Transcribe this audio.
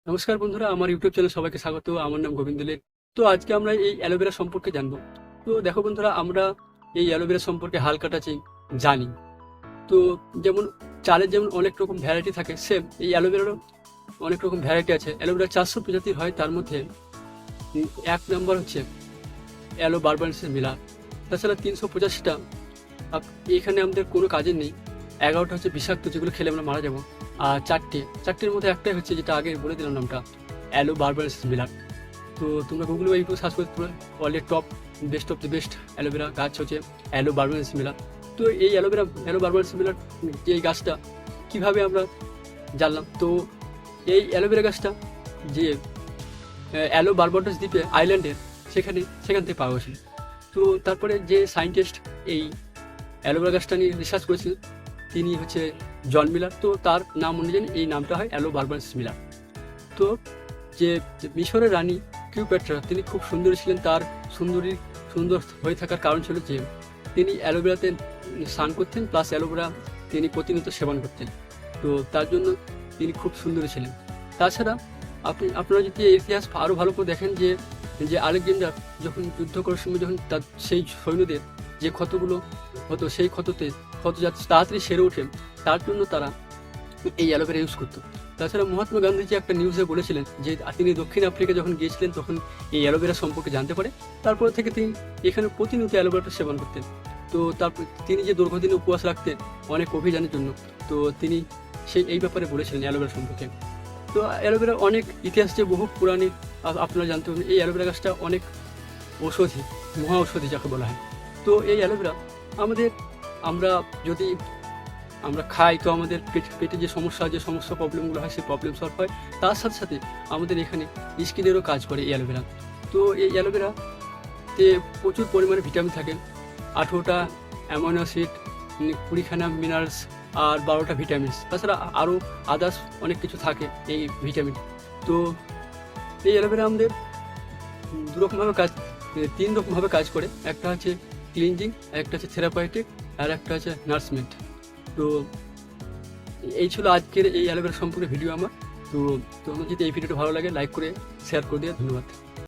নমস্কার বন্ধুরা, আমার ইউটিউব চ্যানেলে সবাইকে স্বাগত। আমার নাম গোবিন্দ লেন। তো আজকে আমরা এই অ্যালোভেরা সম্পর্কে জানবো। তো দেখো বন্ধুরা, আমরা এই অ্যালোভেরা সম্পর্কে হালকাটা জানি। তো যেমন চালের যেমন অনেক রকম ভ্যারাইটি থাকে, সেম এই অ্যালোভেরারও অনেক রকম ভ্যারাইটি আছে। অ্যালোভেরা 400 প্রজাতির হয়, তার মধ্যে এক নম্বর হচ্ছে অ্যালো বারবারেন্সিস মিলার। তাছাড়া 385টা এখানে আমাদের কোনো কাজের নেই। 11টা হচ্ছে বিষাক্ত, যেগুলো খেলে আমরা মারা যাবো। আর চারটের মধ্যে একটাই হচ্ছে, যেটা আগে বলে দিলাম নামটা, অ্যালো বারবারেন্সিস মিলার। তো তোমরা গুগল বা ইউটিউব সার্চ করতে পারো, already top best of the best aloe vera গাছ হচ্ছে অ্যালো বারবারেন্সিস মিলার। তো এই অ্যালো বারবারেন্সিস মিলার যে এই গাছটা কীভাবে আমরা জানলাম, তো এই অ্যালোভেরা গাছটা যে অ্যালো বারবাডোস দ্বীপে আইল্যান্ডের সেখান থেকে পাওয়া গেছিল। তো তারপরে যে সায়েন্টিস্ট এই অ্যালোভেরা গাছটা নিয়ে রিসার্চ করেছিল, তিনি হচ্ছে জন মিলার। তো তার নাম অনুযায়ী এই নামটা হয় অ্যালো বারবারেন্সিস মিলার। তো যে মিশরের রানী কিউপেট্রা, তিনি খুব সুন্দরী ছিলেন। তার সুন্দর হয়ে থাকার কারণ ছিল যে তিনি অ্যালোভেরাতে স্নান করতেন, প্লাস অ্যালোভেরা তিনি প্রতিনিয়ত সেবন করতেন। তো তার জন্য তিনি খুব সুন্দরী ছিলেন। তাছাড়া আপনারা যদি এই ইতিহাস আরও ভালো করে দেখেন, যে আলেকজান্ডার যখন যুদ্ধ করার সময় যখন তার সেই সৈন্যদের যে ক্ষতগুলো হতো, সেই ক্ষত যাতে তাড়াতাড়ি সেরে ওঠে, তার জন্য তারা এই অ্যালোভেরা ইউজ করতো। তাছাড়া মহাত্মা গান্ধীজি একটা নিউজে বলেছিলেন যে তিনি দক্ষিণ আফ্রিকা যখন গিয়েছিলেন, তখন এই অ্যালোভেরা সম্পর্কে জানতে পারে। তারপর থেকে তিনি এখানে প্রতিনিয়ত অ্যালোভেরাটা সেবন করতেন। তো তারপর তিনি যে দীর্ঘদিনে উপবাস রাখতেন অনেক অভিযানের জন্য, তো তিনি এই ব্যাপারে বলেছিলেন অ্যালোভেরা সম্পর্কে। তো অ্যালোভেরা অনেক ইতিহাস, যে বহু পুরাণিক আপনারা জানতে পারবেন। এই অ্যালোভেরা গাছটা অনেক ঔষধি, মহা ঔষধি যাকে বলা হয়। তো এই অ্যালোভেরা আমাদের, আমরা যদি আমরা খাই, তো আমাদের পেটে যে সমস্যা প্রবলেমগুলো হয়, সেই প্রবলেম সলভ হয়। তার সাথে সাথে আমাদের এখানে স্কিনেরও কাজ করে এই অ্যালোভেরা। তো এই অ্যালোভেরাতে প্রচুর পরিমাণে ভিটামিন থাকে। 18টা অ্যামাইনো অ্যাসিড, 20খানা মিনারেলস, আর 12টা ভিটামিনস। তাছাড়া আরও আদার্স অনেক কিছু থাকে এই ভিটামিন। তো এই অ্যালোভেরা আমাদের তিন রকমভাবে কাজ করে। একটা হচ্ছে ক্লিনজিং, একটা হচ্ছে থেরাপিউটিক, আর একটা হচ্ছে নার্সমেন্ট। তো এই ছিল আজকের এই অ্যালোভেরা সম্পর্কে ভিডিও আমার। তো তোমার যদি এই ভিডিওটা ভালো লাগে, লাইক করে শেয়ার করে দিও। ধন্যবাদ।